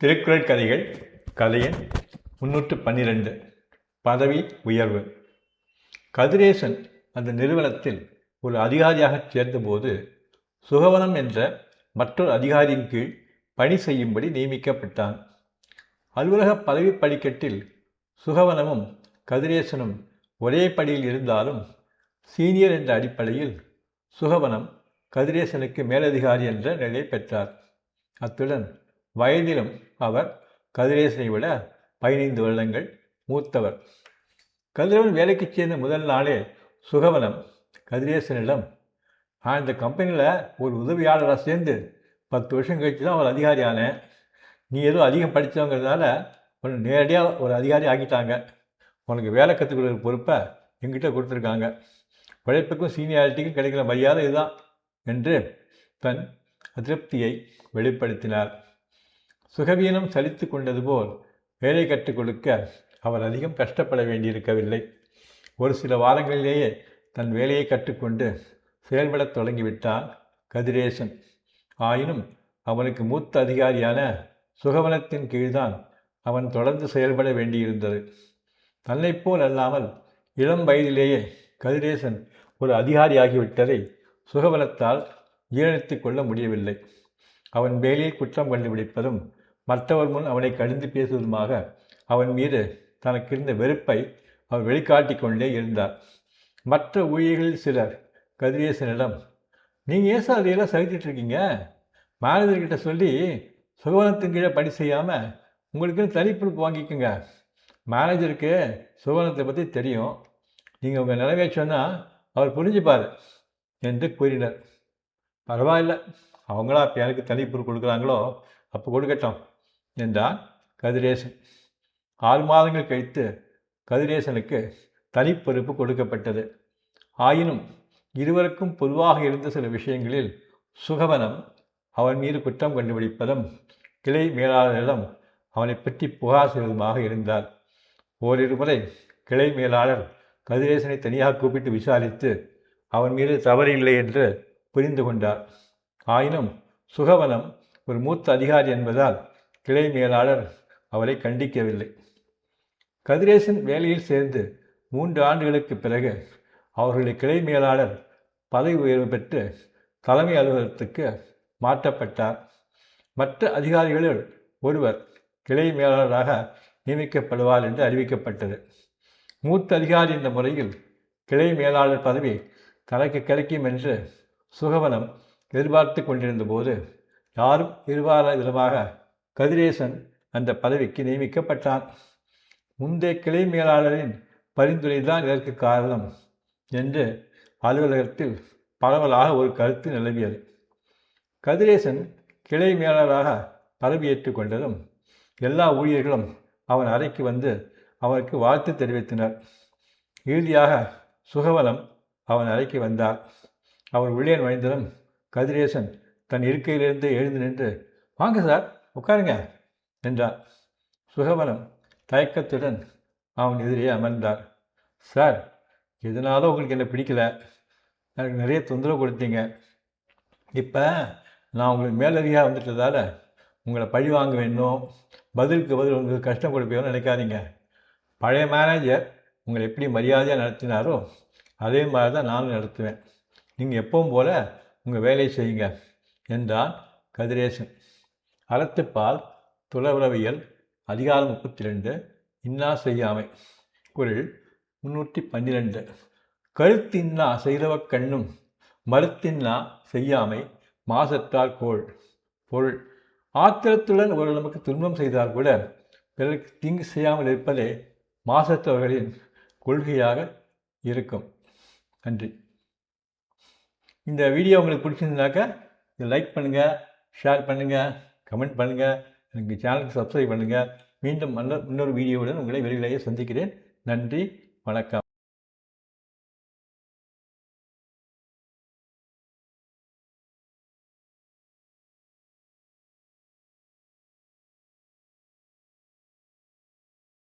திருக்குறள் கதைகள் கதையின் 312 பதவி உயர்வு. கதிரேசன் அந்த நிறுவனத்தில் ஒரு அதிகாரியாகச் சேர்ந்தபோது சுகவனம் என்ற மற்றொரு அதிகாரியின் கீழ் பணி செய்யும்படி நியமிக்கப்பட்டான். அலுவலக பதவி படிக்கட்டில் சுகவனமும் கதிரேசனும் ஒரே படியில் இருந்தாலும் சீனியர் என்ற அடிப்படையில் சுகவனம் கதிரேசனுக்கு மேலதிகாரி என்ற நிலை பெற்றார். அத்துடன் வயதிலும் அவர் கதிரேசனை விட 15 வருடங்கள் மூத்தவர். கதிரவன் வேலைக்கு சேர்ந்த முதல் நாளே சுகவனம் கதிரேசனிடம், நான் இந்த கம்பெனியில் ஒரு உதவியாளராக சேர்ந்து 10 வருஷம் கழித்து தான் ஒரு அதிகாரி ஆனேன். நீ ஏதோ அதிகம் படித்தவங்கிறதுனால உன்னை நேரடியாக ஒரு அதிகாரி ஆக்கிட்டாங்க. உனக்கு வேலை கற்றுக் கொடுக்குற பொறுப்பை எங்கிட்ட கொடுத்துருக்காங்க. உழைப்புக்கும் சீனியாரிட்டிக்கும் கிடைக்கிற மரியாதை இதுதான் என்று தன் அதிருப்தியை வெளிப்படுத்தினார். சுகவீனம் சலித்து கொண்டது போல் வேலை கற்றுக் கொடுக்க அவர் அதிகம் கஷ்டப்பட வேண்டியிருக்கவில்லை. ஒரு சில வாரங்களிலேயே தன் வேலையை கற்றுக்கொண்டு செயல்படத் தொடங்கிவிட்டான் கதிரேசன். ஆயினும் அவனுக்கு மூத்த அதிகாரியான சுகவனத்தின் கீழ்தான் அவன் தொடர்ந்து செயல்பட வேண்டியிருந்தது. தன்னைப் போல் அல்லாமல் இளம் வயதிலேயே கதிரேசன் ஒரு அதிகாரியாகிவிட்டதை சுகவனத்தால் ஜீரணித்து கொள்ள முடியவில்லை. அவன் வேலையில் குற்றம் கண்டுபிடிப்பதும் மற்றவர் முன் அவனை கடிந்து பேசுவதுமாக அவன் மீது தனக்கு இருந்த வெறுப்பை அவர் வெளிக்காட்டி கொண்டே இருந்தார். மற்ற ஊழியர்களில் சிலர் கதிரேசனிடம், நீங்கள் ஏன் சார் அதையெல்லாம் சகிச்சிட்ருக்கீங்க? மேனேஜர்கிட்ட சொல்லி சுகவனத்தின் கீழே பணி செய்யாமல் உங்களுக்குன்னு தனிப்பொறுப்பு வாங்கிக்கோங்க. மேனேஜருக்கு சுகவனத்தை பற்றி தெரியும். நீங்கள் உங்கள் நிலைமையை சொன்னால் அவர் புரிஞ்சுப்பார் என்று கூறினர். பரவாயில்ல, அவங்களா இப்போ எனக்கு தனிப்பொறுப்பு கொடுக்குறாங்களோ அப்போ கொடுக்கட்டும் என்றான் கதிரேசன். 6 மாதங்கள் கழித்து கதிரேசனுக்கு தனிப்பொறுப்பு கொடுக்கப்பட்டது. ஆயினும் இருவருக்கும் பொதுவாக இருந்த சில விஷயங்களில் சுகவனம் அவன் மீது குற்றம் கண்டுபிடிப்பதும் கிளை மேலாளரிடம் அவனை பற்றி புகார் செய்வதுமாக இருந்தார். ஓரிரு முறை கிளை மேலாளர் கதிரேசனை தனியாக கூப்பிட்டு விசாரித்து அவன் மீது தவறு இல்லை என்று புரிந்து கொண்டார். ஆயினும் சுகவனம் ஒரு மூத்த அதிகாரி என்பதால் கிளை மேலாளர் அவரை கண்டிக்கவில்லை. கதிரேசன் வேலையில் சேர்ந்து 3 ஆண்டுகளுக்கு பிறகு அவர்களுடைய கிளை மேலாளர் பதவி உயர்வு பெற்று தலைமை அலுவலகத்துக்கு மாற்றப்பட்டார். மற்ற அதிகாரிகளில் ஒருவர் கிளை மேலாளராக நியமிக்கப்படுவார் என்று அறிவிக்கப்பட்டது. மூத்த அதிகாரி என்ற முறையில் கிளை மேலாளர் பதவி தனக்கு கிடைக்கும் என்று சுகவனம் எதிர்பார்த்து கொண்டிருந்த போது யாரும் எதிர்பாராத விதமாக கதிரேசன் அந்த பதவிக்கு நியமிக்கப்பட்டான். முந்தைய கிளை மேலாளரின் பரிந்துரை தான் இதற்கு காரணம் என்று அலுவலகத்தில் பரவலாக ஒரு கருத்து நிலவியது. கதிரேசன் கிளை மேலாளராக பதவியேற்று கொண்டதும் எல்லா ஊழியர்களும் அவன் அறைக்கு வந்து அவனுக்கு வாழ்த்து தெரிவித்தனர். இறுதியாக சுகவனம் அவன் அறைக்கு வந்தார். அவர் உள்ளே நுழைந்ததும் கதிரேசன் தன் இருக்கையிலிருந்து எழுந்து நின்று, வாங்க சார், உட்காருங்க என்றார். சுகவனம் தயக்கத்துடன் அவன் எதிரே அமர்ந்தார். சார், எதனாலும் உங்களுக்கு என்ன பிடிக்கல, எனக்கு நிறைய தொந்தரவு கொடுத்தீங்க. இப்போ நான் உங்களுக்கு மேலதிகாக வந்துட்டதால உங்களை பழி வாங்க வேணும், பதிலுக்கு பதில் உங்களுக்கு கஷ்டம் கொடுப்பேன்னு நினைக்காதீங்க. பழைய மேனேஜர் உங்களை எப்படி மரியாதையாக நடத்தினாரோ அதே மாதிரி தான் நானும் நடத்துவேன். நீங்கள் எப்பவும் போல் உங்கள் வேலையை செய்யுங்க என்றான் கதிரேசன். அறத்துப்பால் துறவுறவியல் அதிகாரம் 32 இன்னா செய்யாமை. குறள் 312. கருத்தின்னா செய்தவ கண்ணும் மறுத்தின்னா செய்யாமை மாசற்றால் கோள். பொருள்: ஆத்திரத்துடன் ஒரு நமக்கு துன்பம் செய்தால் கூட பிறருக்கு தீங்கு செய்யாமல் இருப்பதே மாசற்றவர்களின் கொள்கையாக இருக்கும். நன்றி. இந்த வீடியோ உங்களுக்கு பிடிச்சிருந்தாக்கா இதை லைக் பண்ணுங்கள், ஷேர் பண்ணுங்கள், கமெண்ட் பண்ணுங்கள், எனக்கு சேனலுக்கு சப்ஸ்கிரைப் பண்ணுங்கள். மீண்டும் இன்னொரு வீடியோவுடன் உங்களை விரைவிலேயே சந்திக்கிறேன். நன்றி, வணக்கம்.